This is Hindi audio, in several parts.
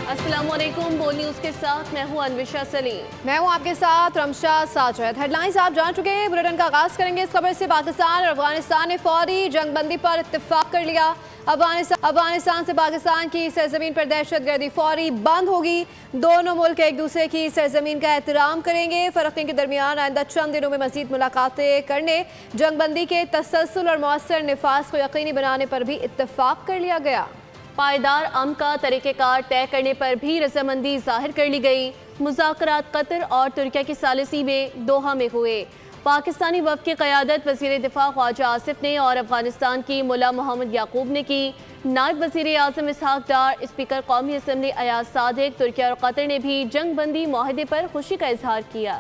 अस्सलामुअलैकुम। बोल न्यूज़ के साथ मैं हूं अनविशा सलीम। मैं हूं आपके साथ रमशा साजिद। हेडलाइंस आप जान चुके हैं। बुलेटिन का आगाज करेंगे इस खबर से। पाकिस्तान और अफगानिस्तान ने फौरी जंगबंदी पर इत्तेफाक कर लिया। अफगानिस्तान से पाकिस्तान की सरजमीन पर दहशतगर्दी फौरी बंद होगी। दोनों मुल्क एक दूसरे की सरजमीन का एहतराम करेंगे। फरक्तिन के दरमियान आइंदा चंद दिनों में मजीद मुलाकातें करने, जंगबंदी के तसलसल और मौसर नफाज को यकीनी बनाने पर भी इत्तेफाक कर लिया गया। पायदार अमन का तरीक़ेकार तय करने पर भी रजामंदी जाहिर कर ली गई। मुज़ाकरात कतर और तुर्किया की सालिसी में दोहा में हुए। पाकिस्तानी वफ़द की क़यादत वज़ीर दिफ़ा ख्वाजा आसिफ ने और अफगानिस्तान की मुल्ला मोहम्मद याकूब ने की। नायब वज़ीर आज़म इसहाक डार, स्पीकर कौमी असम्बली अयाज सादिक, तुर्किया और कतर ने भी जंगबंदी माहिदे पर खुशी का इजहार किया।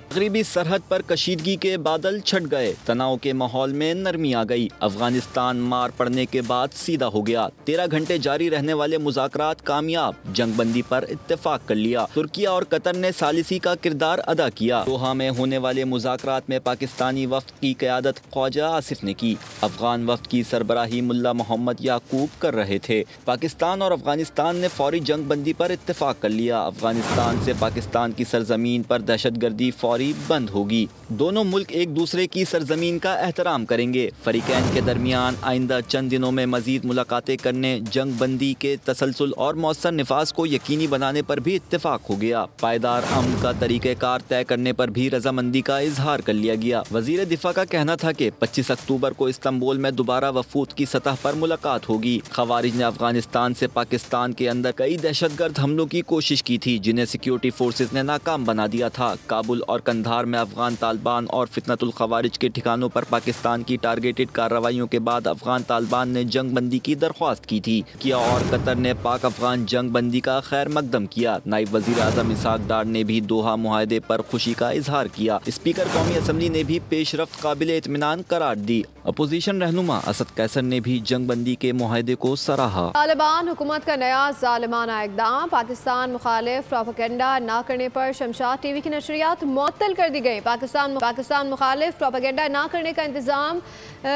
मगरबी सरहद पर कशीदगी के बादल छट गए। तनाव के माहौल में नरमी आ गई। अफगानिस्तान मार पड़ने के बाद सीधा हो गया। 13 घंटे जारी रहने वाले मुज़ाकरात कामयाब। जंगबंदी पर इत्तेफाक कर लिया। तुर्किया और कतर ने सालिसी का किरदार अदा किया। दोहा में होने वाले मुज़ाकरात में पाकिस्तानी वफ़द की क़यादत ख्वाजा आसिफ ने की। अफगान वफ़द की सरबराही मुल्ला मोहम्मद याकूब कर रहे थे। पाकिस्तान और अफगानिस्तान ने फौरी जंगबंदी पर इत्तेफाक कर लिया। अफगानिस्तान से पाकिस्तान की सरजमीन पर दहशतगर्दी बंद होगी। दोनों मुल्क एक दूसरे की सरजमीन का एहतराम करेंगे। फरीकैन के दरमियान आइंदा चंद दिनों में मजीद मुलाकातें करने, जंग बंदी के तसलसल और मौसर नफाज को यकीनी बनाने पर भी इत्तेफाक हो गया। पायदार अमन का तरीक़ेकार तय करने पर भी रजामंदी का इजहार कर लिया गया। वजीर दिफा का कहना था कि 25 अक्टूबर को इस्तांबुल में दोबारा वफूद की सतह पर मुलाकात होगी। खवारिज ने अफगानिस्तान से पाकिस्तान के अंदर कई दहशतगर्द हमलों की कोशिश की थी, जिन्हें सिक्योरिटी फोर्सेज ने नाकाम बना दिया था। काबुल और कंधार में अफगान तालिबान और फितनतुल खवारिज के ठिकानों पर पाकिस्तान की टारगेटेड कार्रवाइयों के बाद अफगान तालिबान ने जंग बंदी की दरख्वास्त की थी। किया और कतर ने पाक अफगान जंग बंदी का खैर मकदम किया। नायब वजीर आज़म इसहाक डार ने भी दोहा मुआहदे पर खुशी का इजहार किया। स्पीकर कौमी असम्बली ने भी पेशरफ्त काबिल इत्मीनान करार दी। अपोजिशन रहनुमा असद कैसर ने भी जंग बंदी के मुआहदे को सराहा। तालिबान हुकूमत का नया जालिमाना इक़दाम। पाकिस्तान मुखालिफ प्रोपेगेंडा न करने पर शमशाद टीवी की नशरियात मुअत्तल कर दी गई। पाकिस्तान मुखालिफ प्रोपेगेंडा न करने का इंतजाम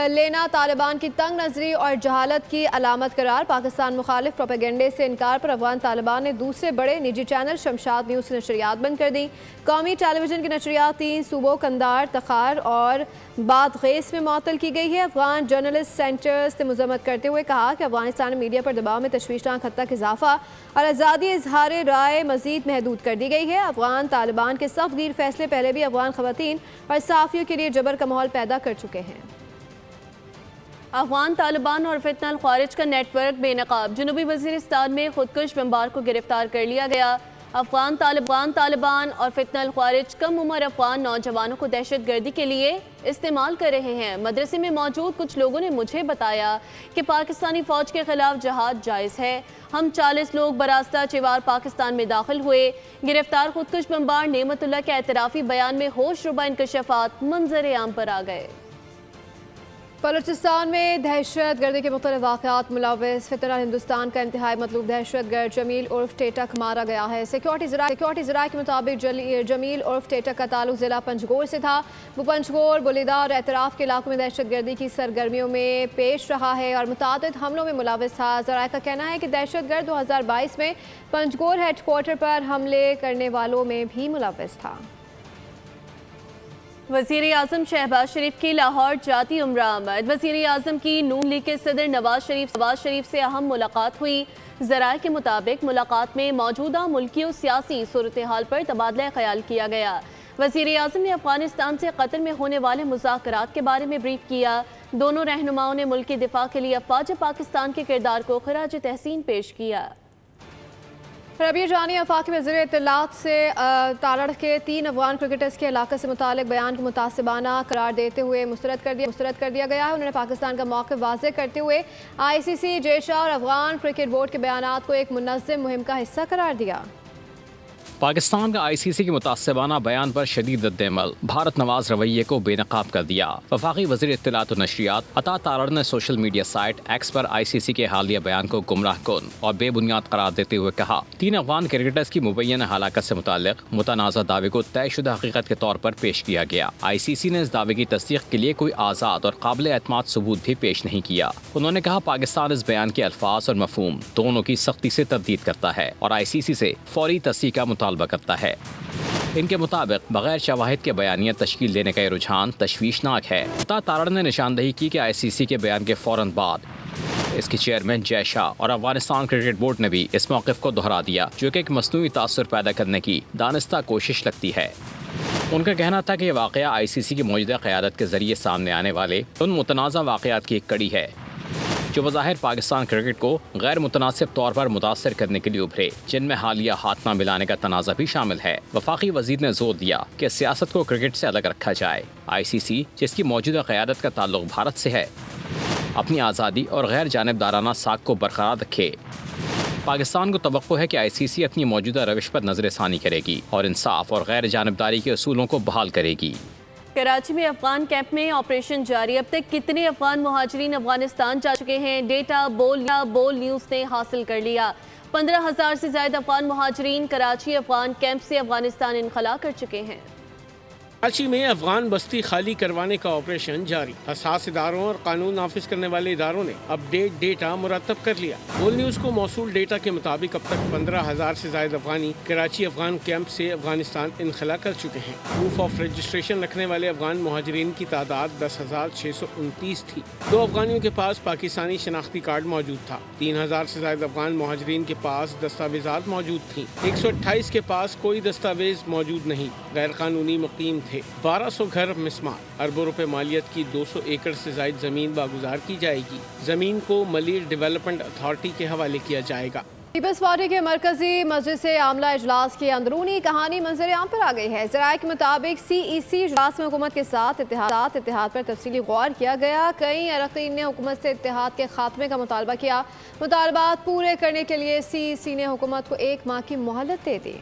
लेना तालिबान की तंग नजरी और जहालत की अलामत करार। पाकिस्तान मुखालिफ प्रोपेगेंडे से इनकार पर अफगान तालिबान ने दूसरे बड़े निजी चैनल शमशाद न्यूज़ की नशरियात बंद कर दी। कौमी टेलीविजन की नशरियात 3 सूबों कंधार, तखार और बादगेस में मुअत्तल की गई है। अफगान जर्नलिस्ट सेंटर से मजम्मत करते हुए कहा कि अफगानिस्तान मीडिया पर दबाव में तशवीशनाक हद तक इजाफा और आज़ादी इजहार राय मजीद महदूद कर दी गई है। अफगान तालिबान के सख्तगीर फैसले पहले भी अफगान खवातीन और सहाफ़ियों के लिए जबर का माहौल पैदा कर चुके हैं। अफगान तालिबान और फितनल ख्वारिज का नेटवर्क बेनकाब। जनूबी वज़ीरिस्तान में खुदकुश बमबार को गिरफ्तार कर लिया गया। अफगान तालिबान और फितनल ख्वारिज कम उम्र अफगान नौजवानों को दहशत गर्दी के लिए इस्तेमाल कर रहे हैं। मदरसे में मौजूद कुछ लोगों ने मुझे बताया कि पाकिस्तानी फ़ौज के खिलाफ जहाद जायज़ है। हम 40 लोग बरास्ता चिवार पाकिस्तान में दाखिल हुए। गिरफ्तार खुदकुश बमबार नेमतुल्लाह के एतराफ़ी बयान में होश रुबा इंकशाफात मंजर आम पर आ गए। बलूचिस्तान में दहशत गर्दी के मुख्तलिफ वाक़यात मुलव्वस फितरत हिंदुस्तान का इंतहाई मतलूब दहशतगर्द जमील उर्फ टेटक मारा गया है। सिक्योरिटी ज़राए के मुताबिक जमील उर्फ टेटक का ताल्लुक ज़िला पंजगोर से था। वो पंजगोर, बुलिदा और एतराफ़ के इलाकों में दहशत गर्दी की सरगर्मियों में पेश रहा है और मुतादिद हमलों में मुलव्वस था। ज़राए का कहना है कि दहशतगर्द 2022 में पंजगोर हेडक्वार्टर पर हमले करने वालों में भी मुलव्वस था। वज़ीर आज़म शहबाज शरीफ की लाहौर जाती उम्रा आमद। वज़ीर आज़म की नून लीग के सदर नवाज शरीफ से अहम मुलाकात हुई। ज़राए के मुताबिक मुलाकात में मौजूदा मुल्की और सियासी सूरत हाल पर तबादला ख्याल किया गया। वज़ीर आज़म ने अफगानिस्तान से कतर में होने वाले मुज़ाकरात के बारे में ब्रीफ किया। दोनों रहनुमाओं ने मुल्क के दिफा के लिए अफवाज पाकिस्तान के किरदार को खराज तहसीन पेश किया। रबीर जानी वफाकी वज़ीर इत्तलात से तारड़ के 3 अफगान क्रिकेटर्स के इलाके से मुतालिक बयान को मुतासिबाना करार देते हुए मुस्तरद कर दिया गया है। उन्होंने पाकिस्तान का मौक़िफ़ वाज़ेह करते हुए ICC, जेशा और अफगान क्रिकेट बोर्ड के बयानात को एक मुनज़्ज़म मुहिम का हिस्सा करार दिया। पाकिस्तान का ICC के मुतासिबाना बयान पर शदीद रद्द-ए-अमल, भारत नवाज रवैये को बेनकाब कर दिया। वफाकी वज़ीर इत्तलात और नशरियात अता तारड़ ने सोशल मीडिया साइट एक्स पर ICC के हालिया बयान को गुमराहकुन और बेबुनियाद करार देते हुए कहा, 3 अफगान क्रिकेटर्स की मुबैना हलाकत से मुताल्लिक मुतनाज़ा दावे को तयशुदा हकीकत के तौर पर पेश किया गया। ICC ने इस दावे की तस्दीक के लिए कोई आज़ाद और काबिल एतमाद सबूत भी पेश नहीं किया। उन्होंने कहा, पाकिस्तान इस बयान के अल्फाज और मफहूम दोनों की सख्ती से तरदीद करता है और ICC से फौरी तस्दीक का मुतालबा करता है। इनके मुताबिक बगैर शवाहिद के बयानिया तश्कील देने का ये रुझान तशवीशनाक है। अता तारड़ ने निशानदही की कि ICC के बयान के फौरन बाद इसके चेयरमैन जय शाह और अफगानिस्तान क्रिकेट बोर्ड ने भी इस मौक़िफ़ को दोहरा दिया, जो कि एक मसनूई तासुर पैदा करने की दानिस्ता कोशिश लगती है। उनका कहना था कि यह वाक़या ICC की मौजूदा क़यादत के ज़रिए सामने आने वाले उन मुतनाज़ा वाक़यात की एक कड़ी है जो बज़ाहिर पाकिस्तान क्रिकेट को गैर मुतनासिब तौर पर मुतासर करने के लिए उभरे, जिनमें हालिया हाथ न मिलाने का तनाज़ा भी शामिल है। वफाकी वज़ीर ने जोर दिया कि सियासत को क्रिकेट से अलग रखा जाए। ICC, जिसकी मौजूदा क़यादत का ताल्लुक भारत से है, अपनी आज़ादी और गैर जानिबदाराना साख को बरकरार रखे। पाकिस्तान को तवक्को है कि ICC अपनी मौजूदा रविश पर नज़रसानी करेगी और इंसाफ और गैर जानिबदारी के असूलों को बहाल करेगी। कराची में अफगान कैंप में ऑपरेशन जारी। अब तक कितने अफगान मुहाजिरीन अफगानिस्तान जा चुके हैं, डेटा बोल न्यूज़ ने हासिल कर लिया। 15,000 से ज्यादा अफगान मुहाजिरीन कराची अफगान कैंप से अफगानिस्तान इनखला कर चुके हैं। कराची में अफगान बस्ती खाली करवाने का ऑपरेशन जारी। हसास इदारों और कानून नाफिज करने वाले इदारों ने अपडेट डेटा मुरतब कर लिया। बोल न्यूज़ को मौसूल डेटा के मुताबिक अब तक 15,000 से ज्यादा अफगानी कराची अफगान कैंप से अफगानिस्तान इनखला कर चुके हैं। प्रूफ ऑफ रजिस्ट्रेशन रखने वाले अफगान मुहाजिरीन की तादाद 10,629 थी। 2 अफगानियों के पास पाकिस्तानी शनाख्ती कार्ड मौजूद था। 3,000 से ज्यादा अफगान मुहाजिरीन के पास दस्तावेजात मौजूद थी। 128 के पास कोई दस्तावेज मौजूद नहीं, गैर कानूनी मुकीम थे। 1200 घर मिसमार। अरबों रुपए मालियत की 200 एकड़ से ज्यादा जमीन बागुजार की जाएगी। जमीन को मलिर डेवलपमेंट अथॉरिटी के हवाले किया जाएगा। पीपल्स पार्टी के मरकजी मजलिस आमला इजलास की अंदरूनी कहानी मंजर आम पर आ गई है। ज़राए के मुताबिक CEC इजलास में हुकूमत के साथ इत्तेहाद पर तफसीली गौर किया गया। कई अरकान ने हुकूमत से इत्तेहाद के खात्मे का मुतालबा किया। मुतालबात पूरे करने के लिए CEC ने हुकूमत को 1 माह की मोहलत दे दी।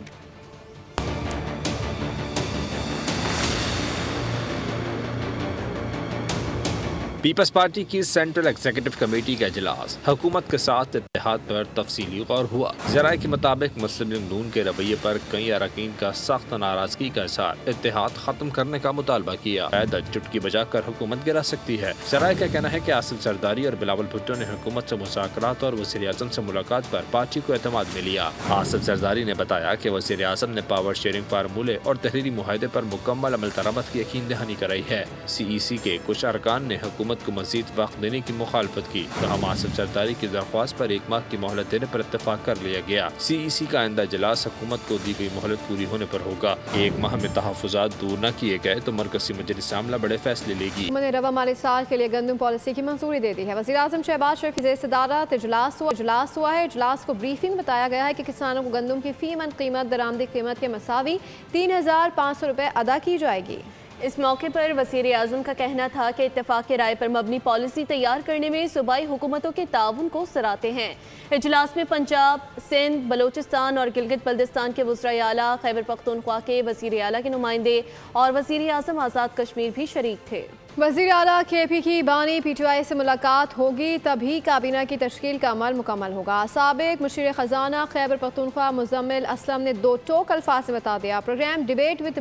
पीपल्स पार्टी की सेंट्रल एग्जीक्यूटिव कमेटी का इजलास हुकूमत के साथ इत्तेहाद पर तफसीली गौर हुआ। ज़राए के मुताबिक मुस्लिम लीग नून के रवैये पर कई अरकान का सख्त नाराजगी का इज़हार, इत्तेहाद खत्म करने का मुतालबा किया। चुटकी बजाकर हुकूमत गिरा सकती है। ज़राए का कहना है कि आसिफ जरदारी और बिलावल भुट्टो ने हुकूमत से मुज़ाकरात और वज़ीर-ए-आज़म से मुलाकात पर पार्टी को एतमाद में लिया। आसिफ जरदारी ने बताया कि वज़ीर-ए-आज़म ने पावर शेयरिंग फार्मूले और तहरीरी मुआहदे पर मुकम्मल अमल दरामद की यकीन दहानी कराई है। CEC के कुछ अरकान ने हुकूमत को मजीद वक्त देने की मुखालफत की। तहम आसिफ जरदारी की दरख्वास्त पर 1 माह की मोहलत देने पर इत्तेफाक कर लिया गया। CEC का आइंदा इजलास हुकूमत को दी गई मोहलत पूरी होने पर होगा। 1 माह में तहफ़्फ़ुज़ात दूर न किए गए तो मरकज़ी मजलिस आमला बड़े फैसले लेगी। हुकूमत ने रवा माली साल के लिए गंदम पॉलिसी की मंजूरी दे दी है। वज़ीर-ए-आज़म शहबाज शरीफ की सदारत इजलास हुआ है। इजलास को ब्रीफिंग बताया गया है कि किसानों को गंदम की फी मन कीमत दरामदी कीमत के मसावी 3,500 रुपये अदा की जाएगी। इस मौके पर वज़ीर-ए-आज़म का कहना था कि इत्तेफाक राय पर मबनी पॉलिसी तैयार करने में सूबाई हुकूमतों के ताउन को सराहते हैं। इजलास में पंजाब, सिंध, बलोचिस्तान और गिलगित बल्दिस्तान के वज़ीर आला, खैबर पख्तूनख्वा के वज़ीर आला के नुमाइंदे और वज़ीर-ए-आज़म आज़ाद कश्मीर भी शरीक थे। वज़ीर आला KP की बानी PTI से मुलाकात होगी, तभी काबीना की तश्कील का अमल मुकम्मल होगा। साबिक मुशीर ख़जाना खैबर पख्तूनख्वा मुज़म्मिल असलम ने 2 टोक अल्फाज से बता दिया। Programme debate with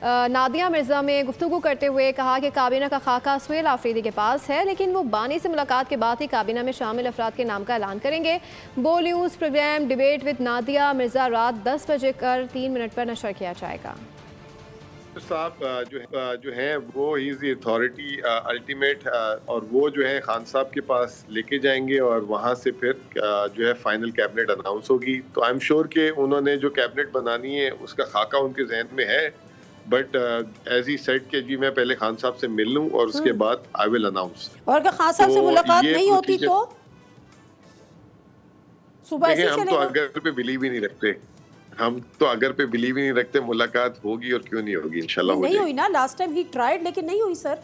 Nadia Mirza में गुफ्तगू करते हुए कहा कि काबीना का खाका सुहेल आफरीदी के पास है, लेकिन वो बानी से मुलाकात के बाद ही काबीना में शामिल अफराद के नाम का ऐलान करेंगे। Bol news programme debate with Nadia Mirza रात 10:03 पर नशर किया जाएगा। साहब जो है वो इज द अथॉरिटी अल्टीमेट और वो जो है खान साहब के पास लेके जाएंगे और वहाँ से फिर जो है फाइनल कैबिनेट अनाउंस होगी। तो आई एम श्योर कि उन्होंने जो कैबिनेट बनानी है उसका खाका उनके जहन में है, बट एज ही सेड के जी मैं पहले खान साहब से मिल लूँ और उसके बाद आई विल अनाउंस। और अगर खान साहब से मुलाकात नहीं होती तो सुबह से हम तो अगर पे बिलीव ही नहीं रखते, हम तो अगर पे बिलीव ही नहीं रखते मुलाकात होगी और क्यों नहीं होगी, इंशाल्लाह नहीं हुई ना। लास्ट टाइम ही ट्राइड लेकिन नहीं हुई सर।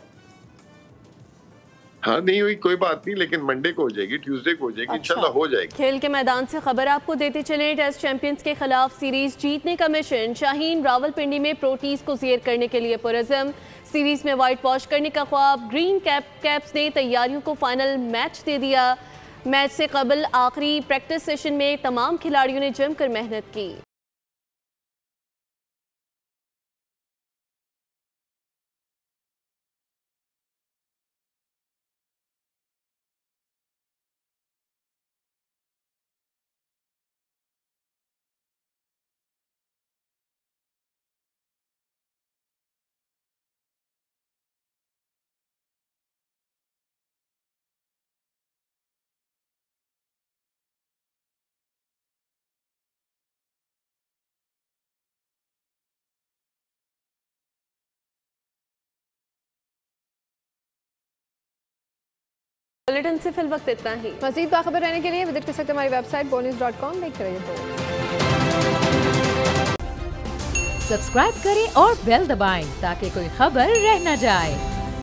हाँ नहीं हुई कोई बात नहीं, लेकिन मंडे को हो जाएगी, ट्यूसडे को हो जाएगी, इंशाल्लाह हो जाएगी। खेल के मैदान से खबर आपको देते चले, टेस्ट चैंपियंस के खिलाफ सीरीज जीतने का मिशन शाहीन रावलपिंडी में प्रोटीज को ज़ेर करने के लिए पुरज़्म। सीरीज में वाइट वॉश करने का ख्वाब ग्रीन कैप्स ने तैयारियों को फाइनल मैच दे दिया। मैच से कबल आखिरी प्रैक्टिस सेशन में तमाम खिलाड़ियों ने जमकर मेहनत की। बुलेटिन से फिल वक्त इतना ही। मज़ीद बाखबर रहने के लिए विजिट कर सकते हैं हमारी वेबसाइट bonews.com। देखते रहिए। सब्सक्राइब करें और बेल दबाएं ताकि कोई खबर रह न जाए।